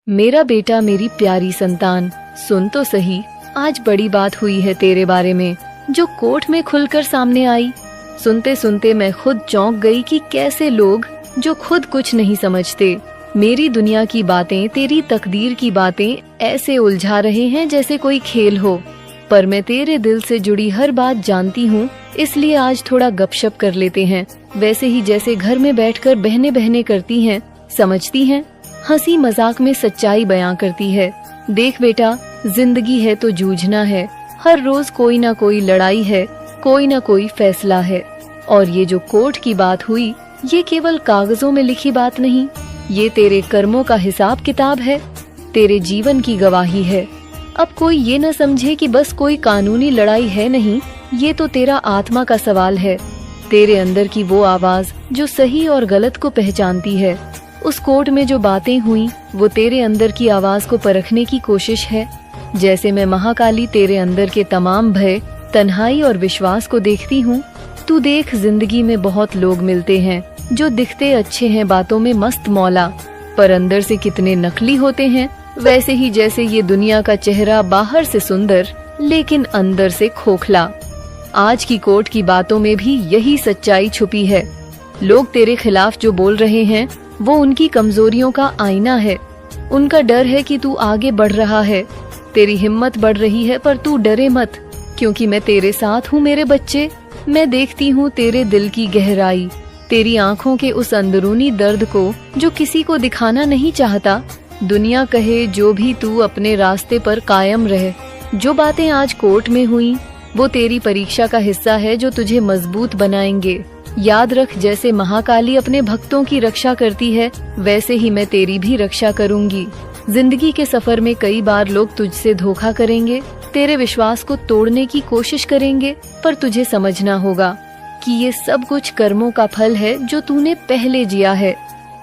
मेरा बेटा, मेरी प्यारी संतान, सुन तो सही, आज बड़ी बात हुई है तेरे बारे में, जो कोर्ट में खुलकर सामने आई। सुनते सुनते मैं खुद चौंक गई कि कैसे लोग जो खुद कुछ नहीं समझते, मेरी दुनिया की बातें, तेरी तकदीर की बातें ऐसे उलझा रहे हैं जैसे कोई खेल हो। पर मैं तेरे दिल से जुड़ी हर बात जानती हूँ, इसलिए आज थोड़ा गपशप कर लेते हैं, वैसे ही जैसे घर में बैठकर बहनें बहनें करती हैं, समझती हैं, हंसी मजाक में सच्चाई बयां करती है। देख बेटा, जिंदगी है तो जूझना है, हर रोज कोई ना कोई लड़ाई है, कोई ना कोई फैसला है। और ये जो कोर्ट की बात हुई, ये केवल कागजों में लिखी बात नहीं, ये तेरे कर्मों का हिसाब किताब है, तेरे जीवन की गवाही है। अब कोई ये न समझे कि बस कोई कानूनी लड़ाई है, नहीं, ये तो तेरा आत्मा का सवाल है, तेरे अंदर की वो आवाज जो सही और गलत को पहचानती है। उस कोर्ट में जो बातें हुई, वो तेरे अंदर की आवाज को परखने की कोशिश है। जैसे मैं महाकाली तेरे अंदर के तमाम भय, तन्हाई और विश्वास को देखती हूँ। तू देख, जिंदगी में बहुत लोग मिलते हैं जो दिखते अच्छे हैं, बातों में मस्त मौला, पर अंदर से कितने नकली होते हैं। वैसे ही जैसे ये दुनिया का चेहरा बाहर से सुंदर लेकिन अंदर से खोखला। आज की कोर्ट की बातों में भी यही सच्चाई छुपी है। लोग तेरे खिलाफ जो बोल रहे हैं, वो उनकी कमजोरियों का आईना है। उनका डर है कि तू आगे बढ़ रहा है, तेरी हिम्मत बढ़ रही है, पर तू डरे मत, क्योंकि मैं तेरे साथ हूँ मेरे बच्चे। मैं देखती हूँ तेरे दिल की गहराई, तेरी आँखों के उस अंदरूनी दर्द को जो किसी को दिखाना नहीं चाहता। दुनिया कहे जो भी, तू अपने रास्ते पर कायम रहे। जो बातें आज कोर्ट में हुई, वो तेरी परीक्षा का हिस्सा है जो तुझे मजबूत बनाएंगे। याद रख, जैसे महाकाली अपने भक्तों की रक्षा करती है, वैसे ही मैं तेरी भी रक्षा करूंगी। जिंदगी के सफर में कई बार लोग तुझसे धोखा करेंगे, तेरे विश्वास को तोड़ने की कोशिश करेंगे, पर तुझे समझना होगा कि ये सब कुछ कर्मों का फल है जो तूने पहले जिया है।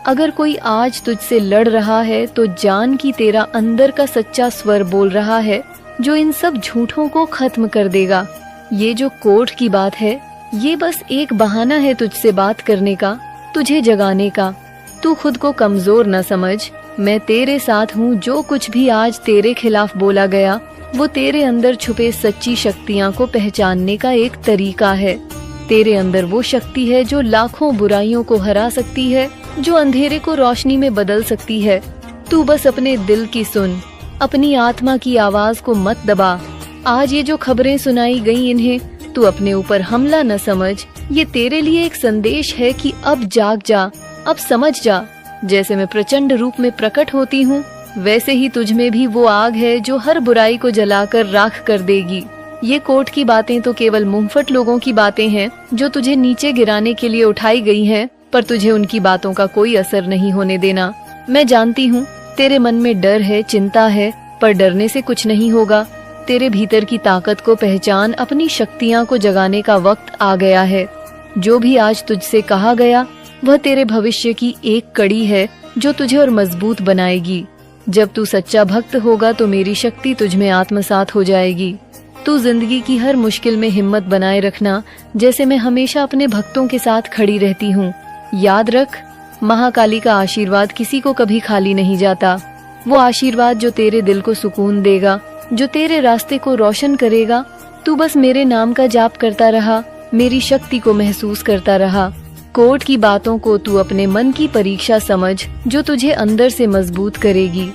अगर कोई आज तुझसे लड़ रहा है, तो जान कि तेरा अंदर का सच्चा स्वर बोल रहा है, जो इन सब झूठों को खत्म कर देगा। ये जो कोर्ट की बात है, ये बस एक बहाना है तुझसे बात करने का, तुझे जगाने का। तू खुद को कमजोर न समझ, मैं तेरे साथ हूँ। जो कुछ भी आज तेरे खिलाफ बोला गया, वो तेरे अंदर छुपे सच्ची शक्तियाँ को पहचानने का एक तरीका है। तेरे अंदर वो शक्ति है जो लाखों बुराइयों को हरा सकती है, जो अंधेरे को रोशनी में बदल सकती है। तू बस अपने दिल की सुन, अपनी आत्मा की आवाज को मत दबा। आज ये जो खबरें सुनाई गई, इन्हें तू अपने ऊपर हमला न समझ। ये तेरे लिए एक संदेश है कि अब जाग जा, अब समझ जा। जैसे मैं प्रचंड रूप में प्रकट होती हूँ, वैसे ही तुझ में भी वो आग है जो हर बुराई को जलाकर राख कर देगी। ये कोर्ट की बातें तो केवल मुंहफट लोगों की बातें हैं, जो तुझे नीचे गिराने के लिए उठाई गई हैं, पर तुझे उनकी बातों का कोई असर नहीं होने देना। मैं जानती हूँ तेरे मन में डर है, चिंता है, पर डरने से कुछ नहीं होगा। तेरे भीतर की ताकत को पहचान, अपनी शक्तियाँ को जगाने का वक्त आ गया है। जो भी आज तुझसे कहा गया, वह तेरे भविष्य की एक कड़ी है जो तुझे और मजबूत बनाएगी। जब तू सच्चा भक्त होगा, तो मेरी शक्ति तुझ में आत्मसात हो जाएगी। तू जिंदगी की हर मुश्किल में हिम्मत बनाए रखना, जैसे मैं हमेशा अपने भक्तों के साथ खड़ी रहती हूँ। याद रख, महाकाली का आशीर्वाद किसी को कभी खाली नहीं जाता। वो आशीर्वाद जो तेरे दिल को सुकून देगा, जो तेरे रास्ते को रोशन करेगा। तू बस मेरे नाम का जाप करता रहा, मेरी शक्ति को महसूस करता रहा। कोर्ट की बातों को तू अपने मन की परीक्षा समझ, जो तुझे अंदर से मजबूत करेगी।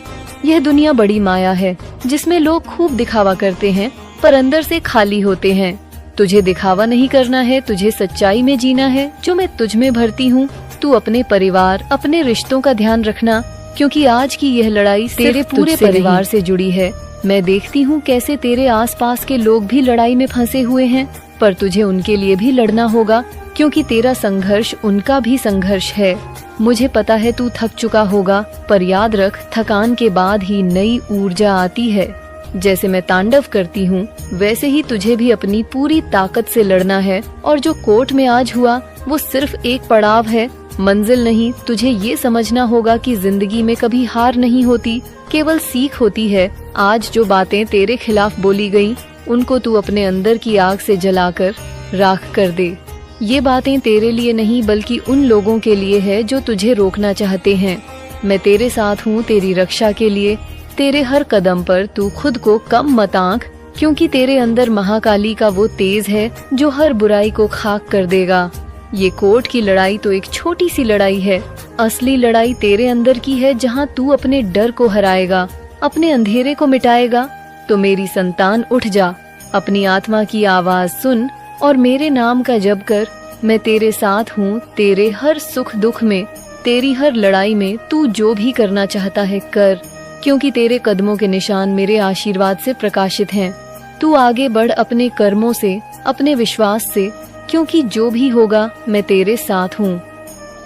यह दुनिया बड़ी माया है, जिसमें लोग खूब दिखावा करते हैं, पर अंदर से खाली होते हैं। तुझे दिखावा नहीं करना है, तुझे सच्चाई में जीना है, जो मैं तुझ में भरती हूँ। तू अपने परिवार, अपने रिश्तों का ध्यान रखना, क्योंकि आज की यह लड़ाई तेरे पूरे परिवार से जुड़ी है। मैं देखती हूँ कैसे तेरे आसपास के लोग भी लड़ाई में फंसे हुए हैं, पर तुझे उनके लिए भी लड़ना होगा, क्योंकि तेरा संघर्ष उनका भी संघर्ष है। मुझे पता है तू थक चुका होगा, पर याद रख, थकान के बाद ही नई ऊर्जा आती है। जैसे मैं तांडव करती हूँ, वैसे ही तुझे भी अपनी पूरी ताकत से लड़ना है। और जो कोर्ट में आज हुआ, वो सिर्फ एक पड़ाव है, मंजिल नहीं। तुझे ये समझना होगा कि जिंदगी में कभी हार नहीं होती, केवल सीख होती है। आज जो बातें तेरे खिलाफ बोली गयी, उनको तू अपने अंदर की आग से जलाकर राख कर दे। ये बातें तेरे लिए नहीं, बल्कि उन लोगों के लिए है जो तुझे रोकना चाहते हैं। मैं तेरे साथ हूँ तेरी रक्षा के लिए। तेरे हर कदम पर तू खुद को कम मत आंक, क्योंकि तेरे अंदर महाकाली का वो तेज है जो हर बुराई को खाक कर देगा। ये कोर्ट की लड़ाई तो एक छोटी सी लड़ाई है, असली लड़ाई तेरे अंदर की है, जहाँ तू अपने डर को हराएगा, अपने अंधेरे को मिटाएगा। तो मेरी संतान उठ जा, अपनी आत्मा की आवाज सुन और मेरे नाम का जप कर। मैं तेरे साथ हूँ, तेरे हर सुख दुख में, तेरी हर लड़ाई में। तू जो भी करना चाहता है कर, क्योंकि तेरे कदमों के निशान मेरे आशीर्वाद से प्रकाशित हैं। तू आगे बढ़ अपने कर्मों से, अपने विश्वास से, क्योंकि जो भी होगा मैं तेरे साथ हूँ।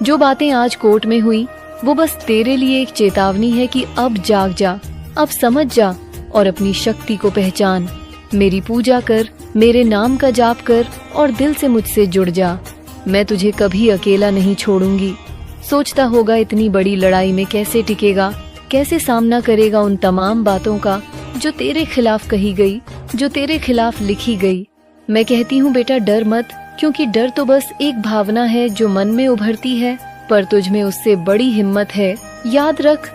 जो बातें आज कोर्ट में हुई वो बस तेरे लिए एक चेतावनी है कि अब जाग जा, अब समझ जा और अपनी शक्ति को पहचान। मेरी पूजा कर, मेरे नाम का जाप कर और दिल से मुझसे जुड़ जा। मैं तुझे कभी अकेला नहीं छोड़ूंगी। सोचता होगा इतनी बड़ी लड़ाई में कैसे टिकेगा, कैसे सामना करेगा उन तमाम बातों का जो तेरे खिलाफ कही गई, जो तेरे खिलाफ लिखी गई। मैं कहती हूँ बेटा डर मत, क्योंकि डर तो बस एक भावना है जो मन में उभरती है, पर तुझ में उससे बड़ी हिम्मत है। याद रख,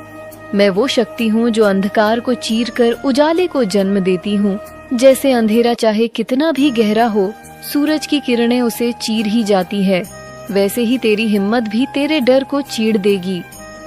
मैं वो शक्ति हूँ जो अंधकार को चीर कर उजाले को जन्म देती हूँ। जैसे अंधेरा चाहे कितना भी गहरा हो, सूरज की किरणें उसे चीर ही जाती है, वैसे ही तेरी हिम्मत भी तेरे डर को चीर देगी।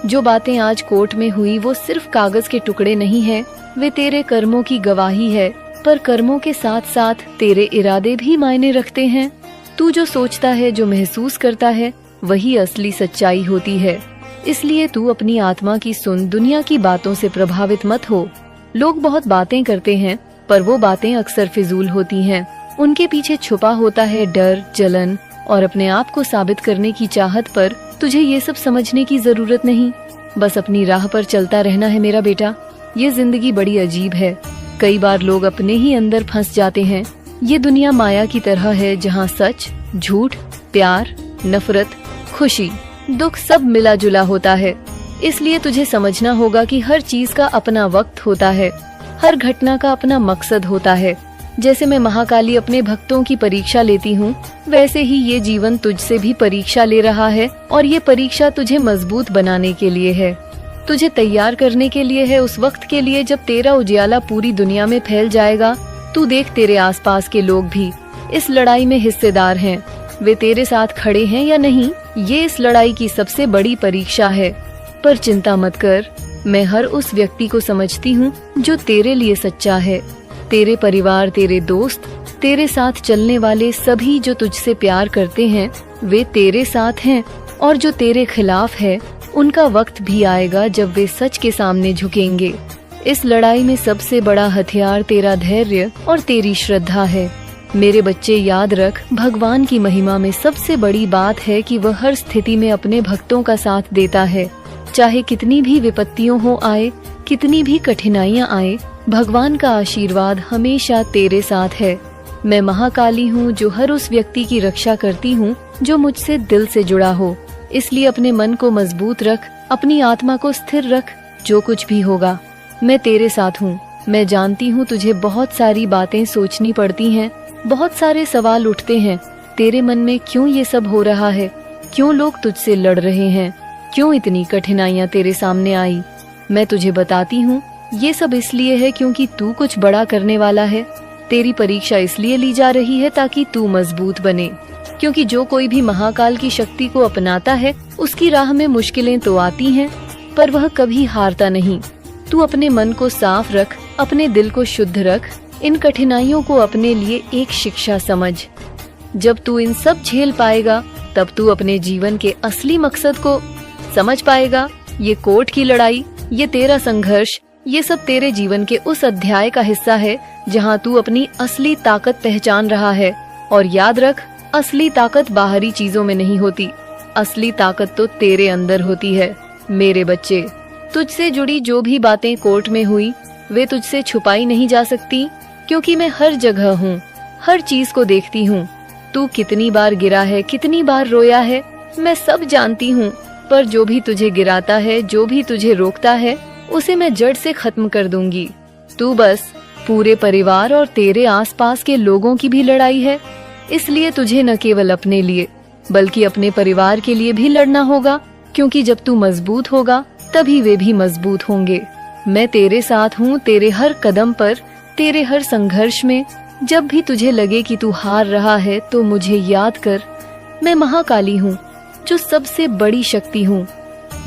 जो बातें आज कोर्ट में हुई वो सिर्फ कागज के टुकड़े नहीं है, वे तेरे कर्मों की गवाही है। पर कर्मों के साथ साथ तेरे इरादे भी मायने रखते हैं। तू जो सोचता है, जो महसूस करता है, वही असली सच्चाई होती है। इसलिए तू अपनी आत्मा की सुन, दुनिया की बातों से प्रभावित मत हो। लोग बहुत बातें करते हैं, पर वो बातें अक्सर फिजूल होती हैं। उनके पीछे छुपा होता है डर, जलन और अपने आप को साबित करने की चाहत। पर तुझे ये सब समझने की जरूरत नहीं, बस अपनी राह पर चलता रहना है मेरा बेटा। ये जिंदगी बड़ी अजीब है, कई बार लोग अपने ही अंदर फंस जाते हैं। ये दुनिया माया की तरह है, जहाँ सच, झूठ, प्यार, नफरत, खुशी, दुख सब मिला जुला होता है। इसलिए तुझे समझना होगा कि हर चीज का अपना वक्त होता है, हर घटना का अपना मकसद होता है। जैसे मैं महाकाली अपने भक्तों की परीक्षा लेती हूँ, वैसे ही ये जीवन तुझसे भी परीक्षा ले रहा है। और ये परीक्षा तुझे मजबूत बनाने के लिए है, तुझे तैयार करने के लिए है, उस वक्त के लिए जब तेरा उजियाला पूरी दुनिया में फैल जाएगा। तू देख, तेरे आसपास के लोग भी इस लड़ाई में हिस्सेदार हैं। वे तेरे साथ खड़े हैं या नहीं, ये इस लड़ाई की सबसे बड़ी परीक्षा है। पर चिंता मत कर, मैं हर उस व्यक्ति को समझती हूँ जो तेरे लिए सच्चा है। तेरे परिवार, तेरे दोस्त, तेरे साथ चलने वाले सभी जो तुझसे प्यार करते हैं, वे तेरे साथ हैं। और जो तेरे खिलाफ है, उनका वक्त भी आएगा जब वे सच के सामने झुकेंगे। इस लड़ाई में सबसे बड़ा हथियार तेरा धैर्य और तेरी श्रद्धा है। मेरे बच्चे याद रख, भगवान की महिमा में सबसे बड़ी बात है कि वह हर स्थिति में अपने भक्तों का साथ देता है। चाहे कितनी भी विपत्तियों हो आए, कितनी भी कठिनाइयाँ आए, भगवान का आशीर्वाद हमेशा तेरे साथ है। मैं महाकाली हूँ जो हर उस व्यक्ति की रक्षा करती हूँ जो मुझसे दिल से जुड़ा हो। इसलिए अपने मन को मजबूत रख, अपनी आत्मा को स्थिर रख। जो कुछ भी होगा मैं तेरे साथ हूँ। मैं जानती हूँ तुझे बहुत सारी बातें सोचनी पड़ती हैं, बहुत सारे सवाल उठते हैं तेरे मन में। क्यों ये सब हो रहा है, क्यों लोग तुझसे लड़ रहे हैं, क्यों इतनी कठिनाइयाँ तेरे सामने आई। मैं तुझे बताती हूँ, ये सब इसलिए है क्योंकि तू कुछ बड़ा करने वाला है। तेरी परीक्षा इसलिए ली जा रही है ताकि तू मजबूत बने, क्योंकि जो कोई भी महाकाल की शक्ति को अपनाता है, उसकी राह में मुश्किलें तो आती हैं, पर वह कभी हारता नहीं। तू अपने मन को साफ रख, अपने दिल को शुद्ध रख। इन कठिनाइयों को अपने लिए एक शिक्षा समझ। जब तू इन सब झेल पाएगा, तब तू अपने जीवन के असली मकसद को समझ पाएगा। ये कोर्ट की लड़ाई, ये तेरा संघर्ष, ये सब तेरे जीवन के उस अध्याय का हिस्सा है जहाँ तू अपनी असली ताकत पहचान रहा है। और याद रख, असली ताकत बाहरी चीजों में नहीं होती, असली ताकत तो तेरे अंदर होती है। मेरे बच्चे, तुझसे जुड़ी जो भी बातें कोर्ट में हुई, वे तुझसे छुपाई नहीं जा सकती, क्योंकि मैं हर जगह हूँ, हर चीज को देखती हूँ। तू कितनी बार गिरा है, कितनी बार रोया है, मैं सब जानती हूँ। पर जो भी तुझे गिराता है, जो भी तुझे रोकता है, उसे मैं जड़ से खत्म कर दूंगी। तू बस, पूरे परिवार और तेरे आसपास के लोगों की भी लड़ाई है। इसलिए तुझे न केवल अपने लिए बल्कि अपने परिवार के लिए भी लड़ना होगा, क्योंकि जब तू मजबूत होगा तभी वे भी मजबूत होंगे। मैं तेरे साथ हूँ तेरे हर कदम पर, तेरे हर संघर्ष में। जब भी तुझे लगे कि तू हार रहा है तो मुझे याद कर, मैं महाकाली हूँ जो सबसे बड़ी शक्ति हूँ,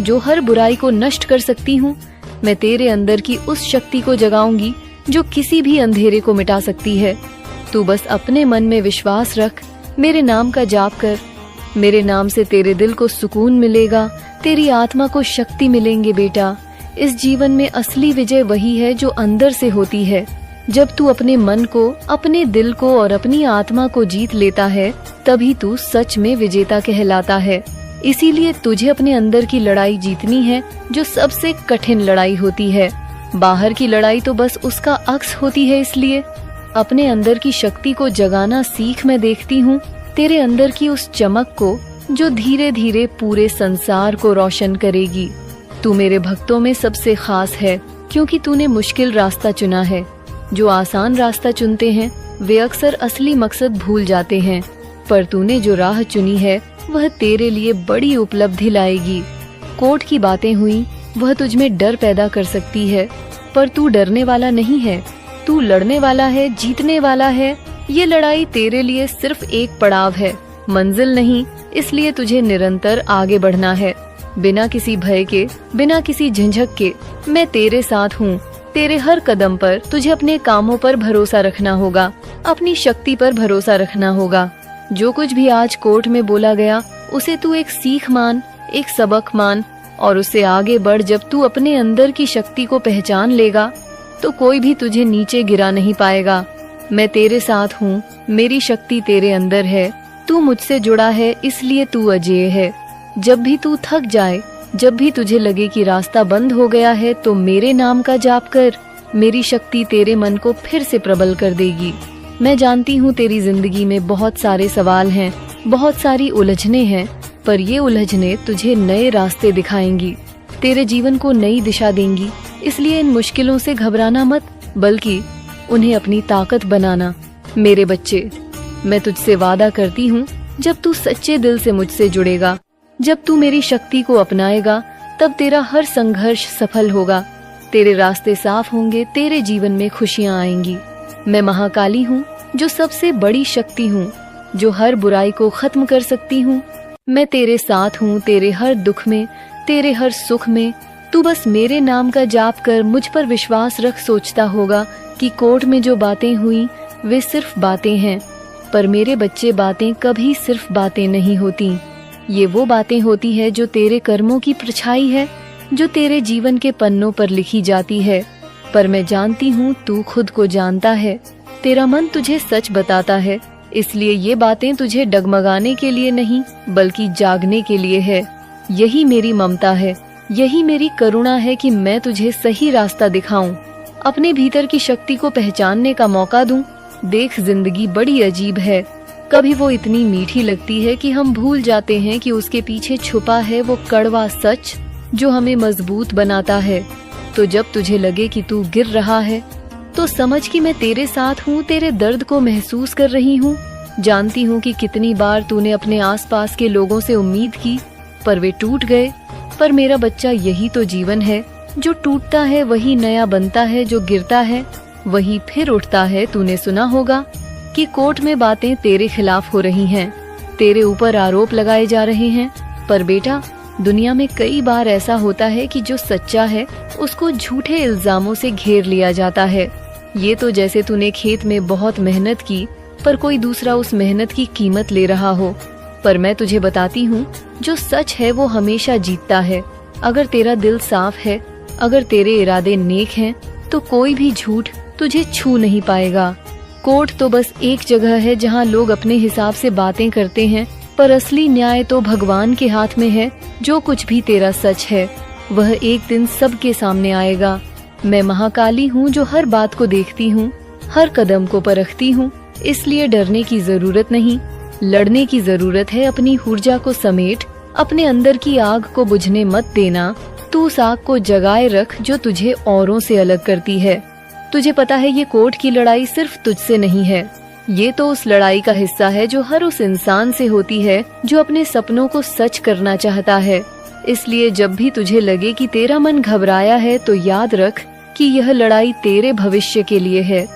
जो हर बुराई को नष्ट कर सकती हूँ। मैं तेरे अंदर की उस शक्ति को जगाऊंगी जो किसी भी अंधेरे को मिटा सकती है। तू बस अपने मन में विश्वास रख, मेरे नाम का जाप कर। मेरे नाम से तेरे दिल को सुकून मिलेगा, तेरी आत्मा को शक्ति मिलेंगे बेटा। इस जीवन में असली विजय वही है जो अंदर से होती है। जब तू अपने मन को, अपने दिल को और अपनी आत्मा को जीत लेता है, तभी तू सच में विजेता कहलाता है। इसीलिए तुझे अपने अंदर की लड़ाई जीतनी है, जो सबसे कठिन लड़ाई होती है। बाहर की लड़ाई तो बस उसका अक्स होती है। इसलिए अपने अंदर की शक्ति को जगाना सीख। मैं देखती हूँ तेरे अंदर की उस चमक को जो धीरे धीरे पूरे संसार को रोशन करेगी। तू मेरे भक्तों में सबसे खास है, क्योंकि तूने मुश्किल रास्ता चुना है। जो आसान रास्ता चुनते हैं वे अक्सर असली मकसद भूल जाते हैं, पर तूने जो राह चुनी है वह तेरे लिए बड़ी उपलब्धि लाएगी। कोर्ट की बातें हुई, वह तुझमें डर पैदा कर सकती है, पर तू डरने वाला नहीं है। तू लड़ने वाला है, जीतने वाला है। ये लड़ाई तेरे लिए सिर्फ एक पड़ाव है, मंजिल नहीं। इसलिए तुझे निरंतर आगे बढ़ना है, बिना किसी भय के, बिना किसी झंझक के। मैं तेरे साथ हूँ। तेरे हर कदम पर तुझे अपने कामों पर भरोसा रखना होगा, अपनी शक्ति पर भरोसा रखना होगा। जो कुछ भी आज कोर्ट में बोला गया उसे तू एक सीख मान, एक सबक मान और उससे आगे बढ़। जब तू अपने अंदर की शक्ति को पहचान लेगा तो कोई भी तुझे नीचे गिरा नहीं पाएगा। मैं तेरे साथ हूँ, मेरी शक्ति तेरे अंदर है। तू मुझसे जुड़ा है, इसलिए तू अजेय है। जब भी तू थक जाए, जब भी तुझे लगे कि रास्ता बंद हो गया है, तो मेरे नाम का जाप कर। मेरी शक्ति तेरे मन को फिर से प्रबल कर देगी। मैं जानती हूँ तेरी जिंदगी में बहुत सारे सवाल हैं, बहुत सारी उलझने हैं, पर ये उलझने तुझे नए रास्ते दिखाएंगी, तेरे जीवन को नई दिशा देंगी। इसलिए इन मुश्किलों से घबराना मत, बल्कि उन्हें अपनी ताकत बनाना। मेरे बच्चे, मैं तुझसे वादा करती हूँ, जब तू सच्चे दिल से मुझसे जुड़ेगा, जब तू मेरी शक्ति को अपनाएगा, तब तेरा हर संघर्ष सफल होगा, तेरे रास्ते साफ होंगे, तेरे जीवन में खुशियाँ आएंगी। मैं महाकाली हूँ जो सबसे बड़ी शक्ति हूँ, जो हर बुराई को खत्म कर सकती हूँ। मैं तेरे साथ हूँ, तेरे हर दुख में, तेरे हर सुख में। तू बस मेरे नाम का जाप कर, मुझ पर विश्वास रख। सोचता होगा कि कोर्ट में जो बातें हुई वे सिर्फ बातें हैं, पर मेरे बच्चे, बातें कभी सिर्फ बातें नहीं होती। ये वो बातें होती है जो तेरे कर्मों की परछाई है, जो तेरे जीवन के पन्नों पर लिखी जाती है। पर मैं जानती हूँ तू खुद को जानता है, तेरा मन तुझे सच बताता है। इसलिए ये बातें तुझे डगमगाने के लिए नहीं, बल्कि जागने के लिए है। यही मेरी ममता है, यही मेरी करुणा है कि मैं तुझे सही रास्ता दिखाऊं, अपने भीतर की शक्ति को पहचानने का मौका दूं। देख, जिंदगी बड़ी अजीब है। कभी वो इतनी मीठी लगती है कि हम भूल जाते हैं कि उसके पीछे छुपा है वो कड़वा सच जो हमें मजबूत बनाता है। तो जब तुझे लगे कि तू गिर रहा है, तो समझ कि मैं तेरे साथ हूँ, तेरे दर्द को महसूस कर रही हूँ। जानती हूँ कि कितनी बार तूने अपने आसपास के लोगों से उम्मीद की, पर वे टूट गए। पर मेरा बच्चा, यही तो जीवन है। जो टूटता है वही नया बनता है, जो गिरता है वही फिर उठता है। तूने सुना होगा कि कोर्ट में बातें तेरे खिलाफ हो रही हैं, तेरे ऊपर आरोप लगाए जा रहे हैं। पर बेटा, दुनिया में कई बार ऐसा होता है कि जो सच्चा है उसको झूठे इल्जामों से घेर लिया जाता है। ये तो जैसे तूने खेत में बहुत मेहनत की, पर कोई दूसरा उस मेहनत की कीमत ले रहा हो। पर मैं तुझे बताती हूँ, जो सच है वो हमेशा जीतता है। अगर तेरा दिल साफ है, अगर तेरे इरादे नेक हैं, तो कोई भी झूठ तुझे छू नहीं पाएगा। कोर्ट तो बस एक जगह है जहाँ लोग अपने हिसाब से बातें करते हैं, पर असली न्याय तो भगवान के हाथ में है। जो कुछ भी तेरा सच है वह एक दिन सबके सामने आएगा। मैं महाकाली हूँ जो हर बात को देखती हूँ, हर कदम को परखती हूँ। इसलिए डरने की जरूरत नहीं, लड़ने की जरूरत है। अपनी ऊर्जा को समेट, अपने अंदर की आग को बुझने मत देना। तू उस आग को जगाए रख जो तुझे औरों से अलग करती है। तुझे पता है ये कोर्ट की लड़ाई सिर्फ तुझसे नहीं है, ये तो उस लड़ाई का हिस्सा है जो हर उस इंसान से होती है जो अपने सपनों को सच करना चाहता है। इसलिए जब भी तुझे लगे कि तेरा मन घबराया है तो याद रख कि यह लड़ाई तेरे भविष्य के लिए है।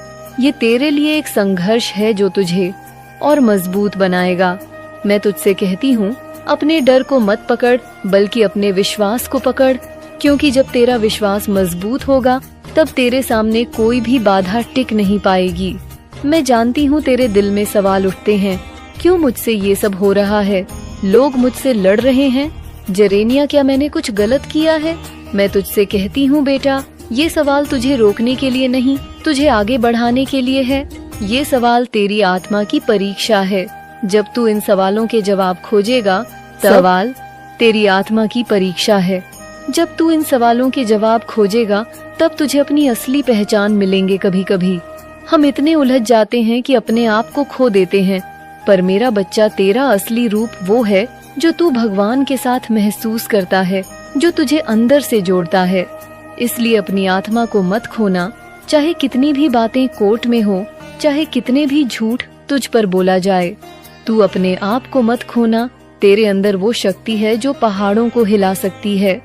ये तेरे लिए एक संघर्ष है जो तुझे और मजबूत बनाएगा। मैं तुझसे कहती हूँ, अपने डर को मत पकड़ बल्कि अपने विश्वास को पकड़, क्योंकि जब तेरा विश्वास मजबूत होगा तब तेरे सामने कोई भी बाधा टिक नहीं पाएगी। मैं जानती हूँ तेरे दिल में सवाल उठते हैं, क्यों मुझसे ये सब हो रहा है? लोग मुझसे लड़ रहे हैं। जेरेनिया, क्या मैंने कुछ गलत किया है? मैं तुझसे कहती हूँ बेटा, ये सवाल तुझे रोकने के लिए नहीं, तुझे आगे बढ़ाने के लिए है। ये सवाल तेरी आत्मा की परीक्षा है। जब तू इन सवालों के जवाब खोजेगा, सवाल तेरी आत्मा की परीक्षा है। जब तू इन सवालों के जवाब खोजेगा तब तुझे अपनी असली पहचान मिलेंगे। कभी कभी हम इतने उलझ जाते हैं कि अपने आप को खो देते हैं, पर मेरा बच्चा, तेरा असली रूप वो है जो तू भगवान के साथ महसूस करता है, जो तुझे अंदर से जोड़ता है। इसलिए अपनी आत्मा को मत खोना, चाहे कितनी भी बातें कोर्ट में हो, चाहे कितने भी झूठ तुझ पर बोला जाए। तू अपने आप को मत खोना। तेरे अंदर वो शक्ति है जो पहाड़ों को हिला सकती है।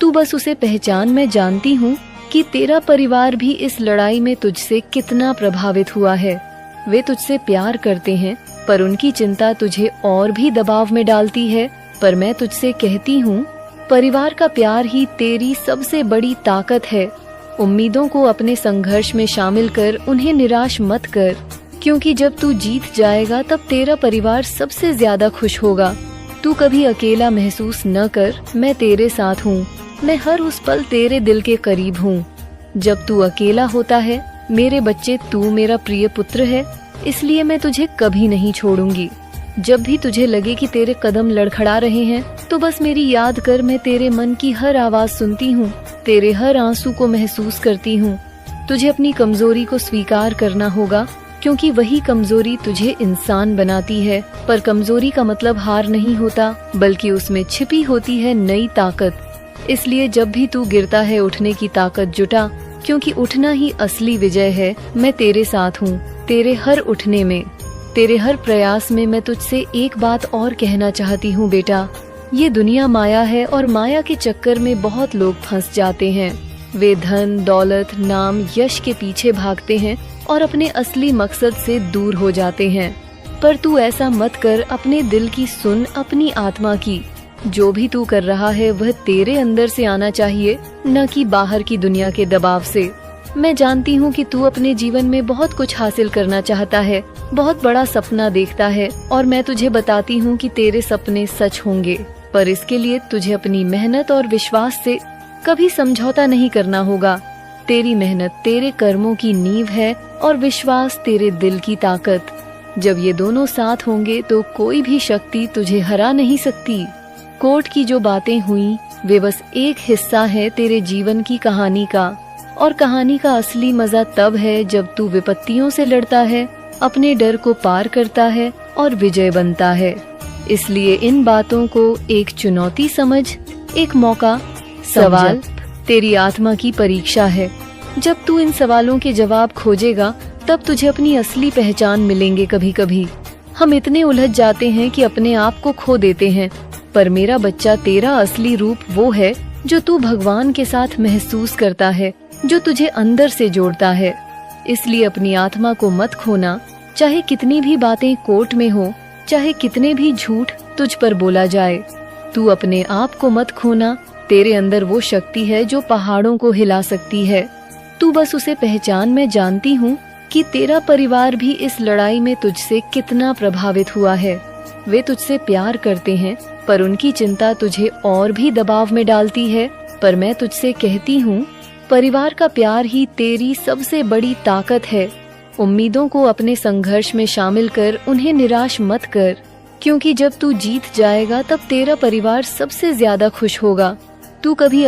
तू बस उसे पहचान। मैं जानती हूँ कि तेरा परिवार भी इस लड़ाई में तुझसे कितना प्रभावित हुआ है। वे तुझसे प्यार करते हैं, पर उनकी चिंता तुझे और भी दबाव में डालती है। पर मैं तुझसे कहती हूँ, परिवार का प्यार ही तेरी सबसे बड़ी ताकत है। उम्मीदों को अपने संघर्ष में शामिल कर, उन्हें निराश मत कर, क्योंकि जब तू जीत जाएगा तब तेरा परिवार सबसे ज्यादा खुश होगा। तू कभी अकेला महसूस न कर, मैं तेरे साथ हूँ। मैं हर उस पल तेरे दिल के करीब हूँ। जब तू अकेला होता है मेरे बच्चे, तू मेरा प्रिय पुत्र है, इसलिए मैं तुझे कभी नहीं छोड़ूंगी। जब भी तुझे लगे कि तेरे कदम लड़खड़ा रहे हैं तो बस मेरी याद कर। मैं तेरे मन की हर आवाज सुनती हूँ, तेरे हर आंसू को महसूस करती हूँ। तुझे अपनी कमजोरी को स्वीकार करना होगा, क्योंकि वही कमजोरी तुझे इंसान बनाती है। पर कमजोरी का मतलब हार नहीं होता, बल्कि उसमें छिपी होती है नई ताकत। इसलिए जब भी तू गिरता है, उठने की ताकत जुटा, क्योंकि उठना ही असली विजय है। मैं तेरे साथ हूँ, तेरे हर उठने में, तेरे हर प्रयास में। मैं तुझसे एक बात और कहना चाहती हूँ बेटा, ये दुनिया माया है और माया के चक्कर में बहुत लोग फंस जाते हैं। वे धन, दौलत, नाम, यश के पीछे भागते हैं और अपने असली मकसद से दूर हो जाते हैं। पर तू ऐसा मत कर। अपने दिल की सुन, अपनी आत्मा की। जो भी तू कर रहा है वह तेरे अंदर से आना चाहिए, न कि बाहर की दुनिया के दबाव से। मैं जानती हूँ कि तू अपने जीवन में बहुत कुछ हासिल करना चाहता है, बहुत बड़ा सपना देखता है, और मैं तुझे बताती हूँ कि तेरे सपने सच होंगे। पर इसके लिए तुझे अपनी मेहनत और विश्वास से कभी समझौता नहीं करना होगा। तेरी मेहनत तेरे कर्मों की नींव है और विश्वास तेरे दिल की ताकत। जब ये दोनों साथ होंगे तो कोई भी शक्ति तुझे हरा नहीं सकती। कोर्ट की जो बातें हुई वे बस एक हिस्सा है तेरे जीवन की कहानी का, और कहानी का असली मजा तब है जब तू विपत्तियों से लड़ता है, अपने डर को पार करता है और विजय बनता है। इसलिए इन बातों को एक चुनौती समझ, एक मौका। सवाल तेरी आत्मा की परीक्षा है। जब तू इन सवालों के जवाब खोजेगा तब तुझे अपनी असली पहचान मिलेंगे। कभी कभी हम इतने उलझ जाते हैं कि अपने आप को खो देते हैं, पर मेरा बच्चा, तेरा असली रूप वो है जो तू भगवान के साथ महसूस करता है, जो तुझे अंदर से जोड़ता है। इसलिए अपनी आत्मा को मत खोना, चाहे कितनी भी बातें कोर्ट में हो, चाहे कितने भी झूठ तुझ पर बोला जाए। तू अपने आप को मत खोना। तेरे अंदर वो शक्ति है जो पहाड़ों को हिला सकती है। तू बस उसे पहचान। मैं जानती हूँ कि तेरा परिवार भी इस लड़ाई में तुझसे कितना प्रभावित हुआ है। वे तुझसे प्यार करते हैं, पर उनकी चिंता तुझे और भी दबाव में डालती है। पर मैं तुझसे कहती हूँ, परिवार का प्यार ही तेरी सबसे बड़ी ताकत है। उम्मीदों को अपने संघर्ष में शामिल कर, उन्हें निराश मत कर, क्योंकि जब तू जीत जाएगा तब तेरा परिवार सबसे ज्यादा खुश होगा। तू कभी